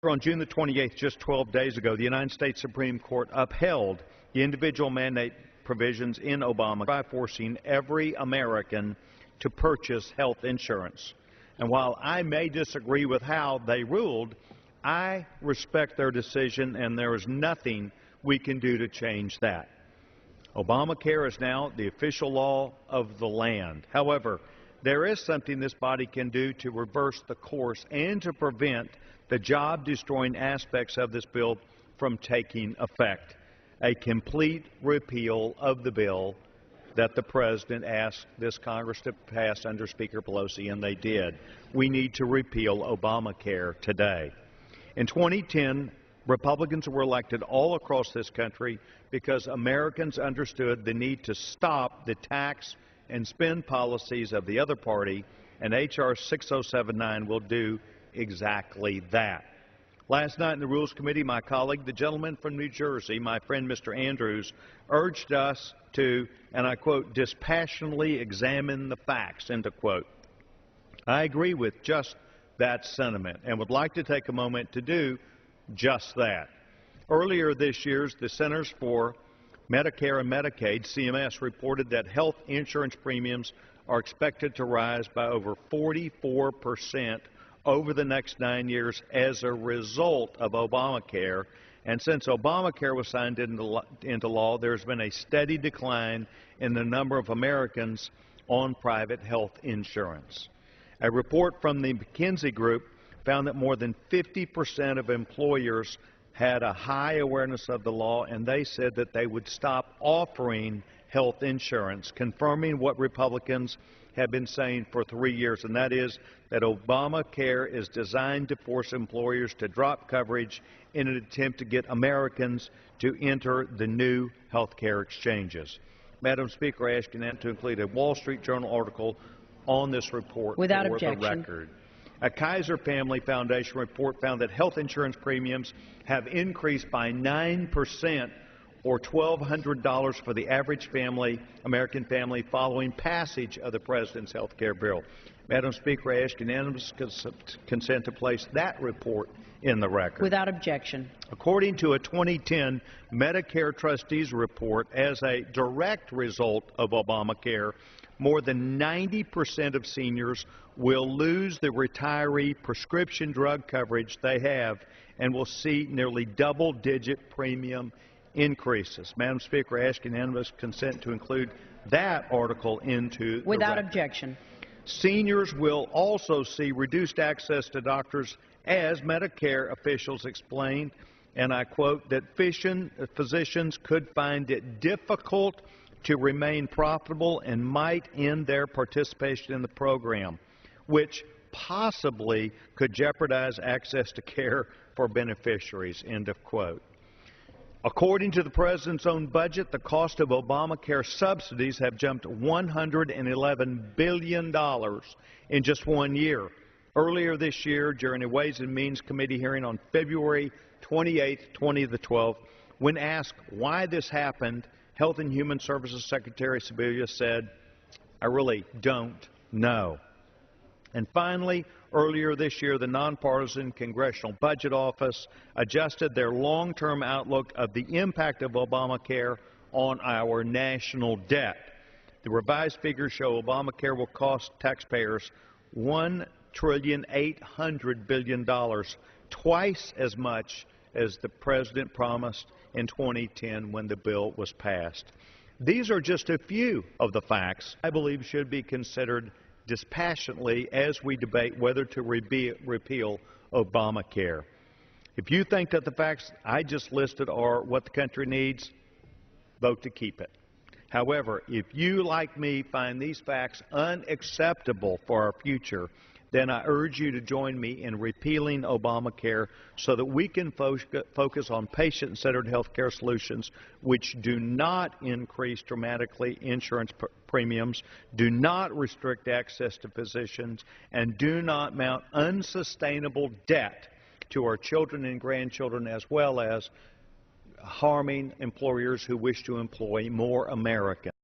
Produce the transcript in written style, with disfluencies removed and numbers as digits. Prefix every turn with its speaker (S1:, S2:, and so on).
S1: On June the 28th, just 12 days ago, the United States Supreme Court upheld the individual mandate provisions in Obamacare by forcing every American to purchase health insurance. And while I may disagree with how they ruled, I respect their decision, and there is nothing we can do to change that. Obamacare is now the official law of the land. However, there is something this body can do to reverse the course and to prevent the job-destroying aspects of this bill from taking effect: a complete repeal of the bill that the President asked this Congress to pass under Speaker Pelosi, and they did. We need to repeal Obamacare today. In 2010, Republicans were elected all across this country because Americans understood the need to stop the tax and spend policies of the other party, and H.R. 6079 will do exactly that. Last night in the Rules Committee, my colleague, the gentleman from New Jersey, my friend Mr. Andrews, urged us to, and I quote, dispassionately examine the facts, end of quote. I agree with just that sentiment and would like to take a moment to do just that. Earlier this year, the Centers for Medicare and Medicaid, CMS, reported that health insurance premiums are expected to rise by over 44% over the next 9 years as a result of Obamacare. And since Obamacare was signed into law, there's been a steady decline in the number of Americans on private health insurance. A report from the McKinsey Group found that more than 50% of employers had a high awareness of the law, and they said that they would stop offering health insurance, confirming what Republicans have been saying for 3 years, and that is that Obamacare is designed to force employers to drop coverage in an attempt to get Americans to enter the new health care exchanges. Madam Speaker, I ask unanimity to include a Wall Street Journal article on this report
S2: without
S1: for
S2: objection.
S1: The record. A Kaiser Family Foundation report found that health insurance premiums have increased by 9%, or $1,200 for the average family, American family, following passage of the President's health care bill. Madam Speaker, I ask unanimous consent to place that report in the record.
S2: Without objection.
S1: According to a 2010 Medicare trustees report, as a direct result of Obamacare, more than 90% of seniors will lose the retiree prescription drug coverage they have and will see nearly double-digit premium increases. Madam Speaker, I ask unanimous consent to include that article into the
S2: without
S1: record.
S2: objection.
S1: Seniors will also see reduced access to doctors, as Medicare officials explained, and I quote, that physicians could find it difficult to remain profitable and might end their participation in the program, which possibly could jeopardize access to care for beneficiaries, end of quote. According to the President's own budget, the cost of Obamacare subsidies have jumped $111 billion in just 1 year. Earlier this year, during a Ways and Means Committee hearing on February 28, 2012, when asked why this happened, Health and Human Services Secretary Sebelius said, "I really don't know." And finally, earlier this year, the nonpartisan Congressional Budget Office adjusted their long-term outlook of the impact of Obamacare on our national debt. The revised figures show Obamacare will cost taxpayers $1.8 trillion, twice as much as the President promised in 2010 when the bill was passed. These are just a few of the facts I believe should be considered dispassionately as we debate whether to repeal Obamacare. If you think that the facts I just listed are what the country needs, vote to keep it. However, if you, like me, find these facts unacceptable for our future, then I urge you to join me in repealing Obamacare so that we can focus on patient-centered health care solutions which do not increase dramatically insurance premiums, do not restrict access to physicians, and do not mount unsustainable debt to our children and grandchildren, as well as harming employers who wish to employ more Americans.